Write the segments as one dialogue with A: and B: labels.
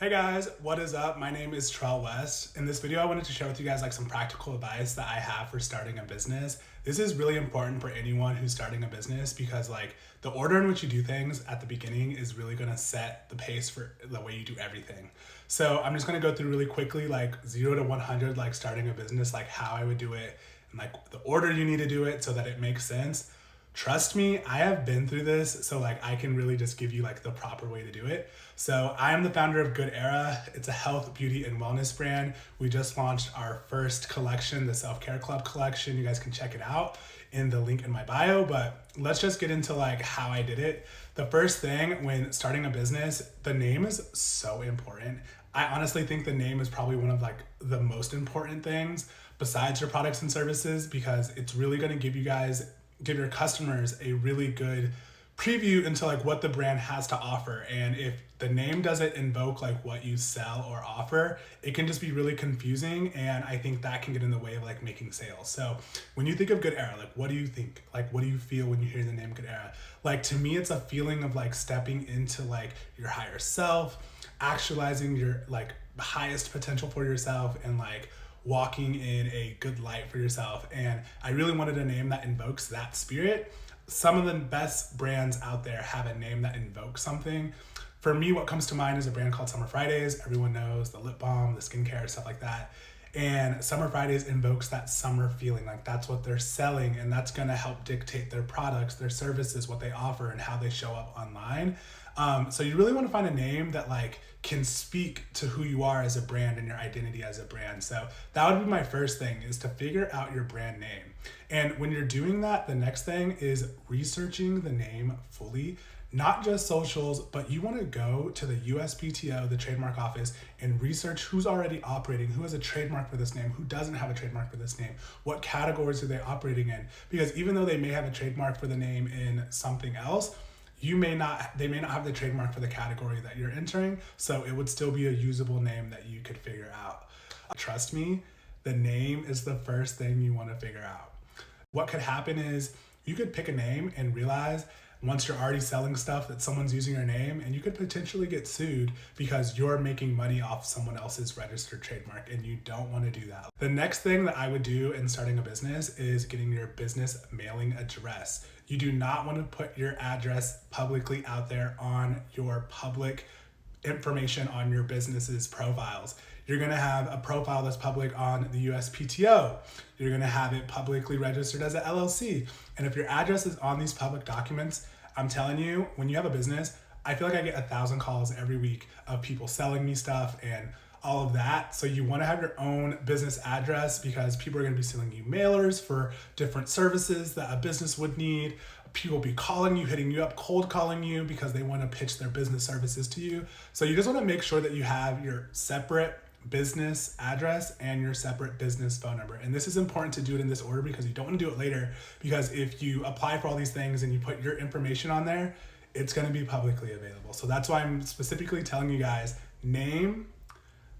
A: Hey guys, what is up? My name is Trell West. In this video, I wanted to share with you guys some practical advice that I have for starting a business. This is really important for anyone who's starting a business because the order in which you do things at the beginning is really gonna set the pace for the way you do everything. So I'm just gonna go through really quickly 0 to 100 starting a business, how I would do it and the order you need to do it so that it makes sense. Trust me, I have been through this, so I can really just give you the proper way to do it. So I am the founder of Good Era. It's a health, beauty, and wellness brand. We just launched our first collection, the Self-Care Club collection. You guys can check it out in the link in my bio, but let's just get into how I did it. The first thing when starting a business, the name is so important. I honestly think the name is probably one of the most important things besides your products and services, because it's really gonna give your customers a really good preview into what the brand has to offer. And if the name doesn't invoke what you sell or offer, it can just be really confusing, and I think that can get in the way of making sales. So when you think of Good Era, what do you think? What do you feel when you hear the name Good Era? To me, it's a feeling of stepping into your higher self, actualizing your highest potential for yourself, and walking in a good light for yourself. And I really wanted a name that invokes that spirit. Some of the best brands out there have a name that invokes something. For me, what comes to mind is a brand called Summer Fridays. Everyone knows the lip balm, the skincare, stuff like that. And Summer Fridays invokes that summer feeling. That's what they're selling, and that's gonna help dictate their products, their services, what they offer, and how they show up online. So you really wanna find a name that can speak to who you are as a brand and your identity as a brand. So that would be my first thing, is to figure out your brand name. And when you're doing that, the next thing is researching the name fully. Not just socials, but you want to go to the USPTO, the trademark office, and research who's already operating, who has a trademark for this name, who doesn't have a trademark for this name, what categories are they operating in. Because even though they may have a trademark for the name in something else, they may not have the trademark for the category that you're entering, so it would still be a usable name that you could figure out. Trust me, the name is the first thing you want to figure out. What could happen is you could pick a name and realize once you're already selling stuff that someone's using your name, and you could potentially get sued because you're making money off someone else's registered trademark, and you don't want to do that. The next thing that I would do in starting a business is getting your business mailing address. You do not want to put your address publicly out there on your public information on your business's profiles. You're gonna have a profile that's public on the USPTO. You're gonna have it publicly registered as an LLC. And if your address is on these public documents, I'm telling you, when you have a business, I feel like I get 1,000 calls every week of people selling me stuff and all of that. So you wanna have your own business address, because people are gonna be sending you mailers for different services that a business would need. People will be calling you, hitting you up, cold calling you because they wanna pitch their business services to you. So you just wanna make sure that you have your separate business address and your separate business phone number. And this is important to do it in this order because you don't want to do it later, because if you apply for all these things and you put your information on there, it's going to be publicly available. So that's why I'm specifically telling you guys name,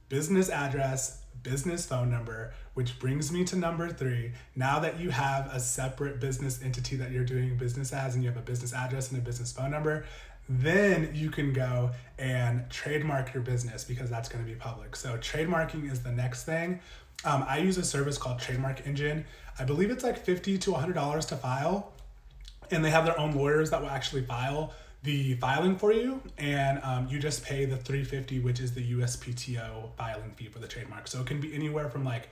A: business address, business phone number, which brings me to number 3. Now that you have a separate business entity that you're doing business as, and you have a business address and a business phone number, then you can go and trademark your business, because that's going to be public. So trademarking is the next thing. I use a service called Trademark Engine. I believe it's $50 to $100 to file, and they have their own lawyers that will actually file the filing for you, and you just pay the $350, which is the USPTO filing fee for the trademark. So it can be anywhere from $400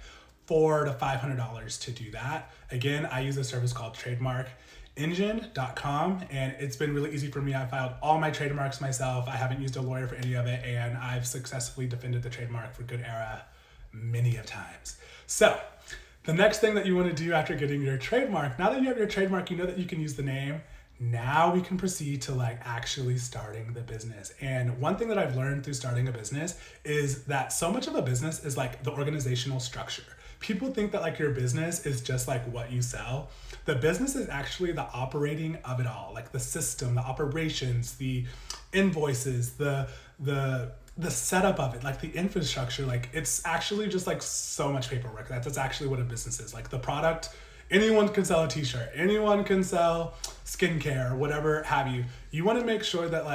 A: to $500 to do that. Again, I use a service called trademarkengine.com, and it's been really easy for me. I filed all my trademarks myself. I haven't used a lawyer for any of it, and I've successfully defended the trademark for Good Era many of times. So the next thing that you want to do after getting your trademark, now that you have your trademark, you know that you can use the name. Now we can proceed to actually starting the business. And one thing that I've learned through starting a business is that so much of a business is the organizational structure. People think that your business is just what you sell. The business is actually the operating of it all, the system, the operations, the invoices, the setup of it, the infrastructure. It's actually just so much paperwork. That's actually what a business is. The product, anyone can sell a t-shirt, anyone can sell skincare, whatever have you. You want to make sure that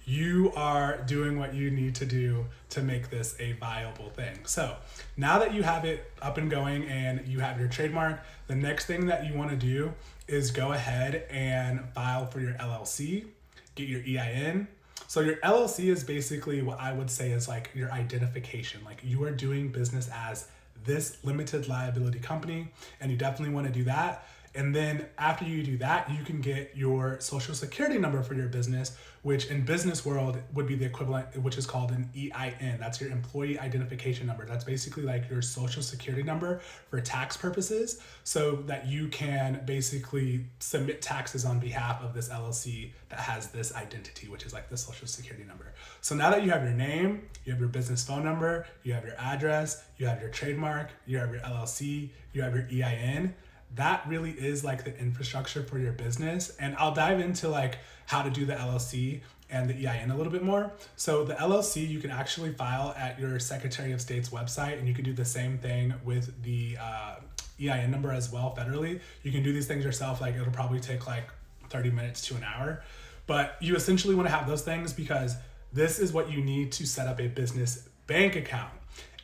A: you are doing what you need to do to make this a viable thing. So now that you have it up and going and you have your trademark, the next thing that you want to do is go ahead and file for your LLC, get your EIN. So your LLC is basically what I would say is like your identification. Like you are doing business as this limited liability company, and you definitely want to do that. And then after you do that, you can get your social security number for your business, which in business world would be the equivalent, which is called an EIN. That's your employee identification number. That's basically like your social security number for tax purposes, so that you can basically submit taxes on behalf of this LLC that has this identity, which is like the social security number. So now that you have your name, you have your business phone number, you have your address, you have your trademark, you have your LLC, you have your EIN, that really is like the infrastructure for your business. And I'll dive into like how to do the LLC and the EIN a little bit more. So the LLC, you can actually file at your Secretary of State's website, and you can do the same thing with the EIN number as well federally. You can do these things yourself. Like it'll probably take like 30 minutes to an hour, but you essentially want to have those things because this is what you need to set up a business bank account.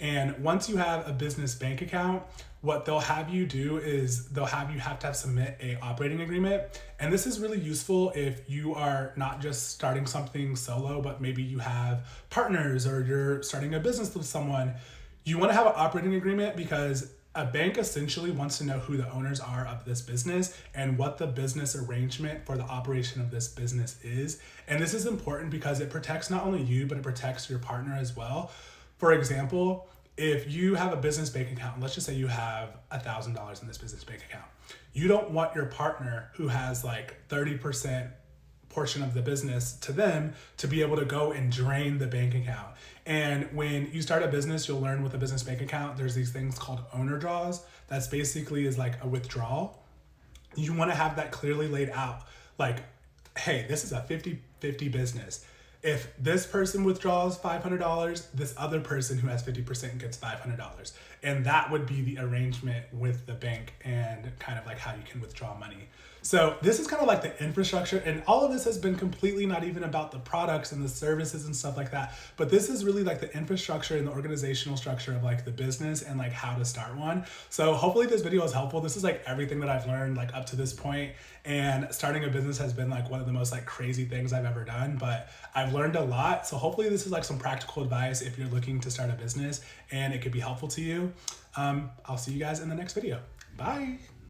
A: And once you have a business bank account, what they'll have you do is they'll have you have to submit a operating agreement. And this is really useful if you are not just starting something solo, but maybe you have partners or you're starting a business with someone. You want to have an operating agreement because a bank essentially wants to know who the owners are of this business and what the business arrangement for the operation of this business is. And this is important because it protects not only you, but it protects your partner as well. For example, if you have a business bank account, let's just say you have $1,000 in this business bank account, you don't want your partner who has like 30% portion of the business to them to be able to go and drain the bank account. And when you start a business, you'll learn with a business bank account, there's these things called owner draws. That's basically is like a withdrawal. You want to have that clearly laid out. Like, hey, this is a 50-50 business. If this person withdraws $500, this other person who has 50% gets $500. And that would be the arrangement with the bank and kind of like how you can withdraw money. So this is kind of like the infrastructure, and all of this has been completely not even about the products and the services and stuff like that, but this is really like the infrastructure and the organizational structure of like the business and like how to start one. So hopefully this video is helpful. This is like everything that I've learned like up to this point, and starting a business has been like one of the most like crazy things I've ever done, but I've learned a lot. So hopefully this is like some practical advice if you're looking to start a business and it could be helpful to you. I'll see you guys in the next video. Bye.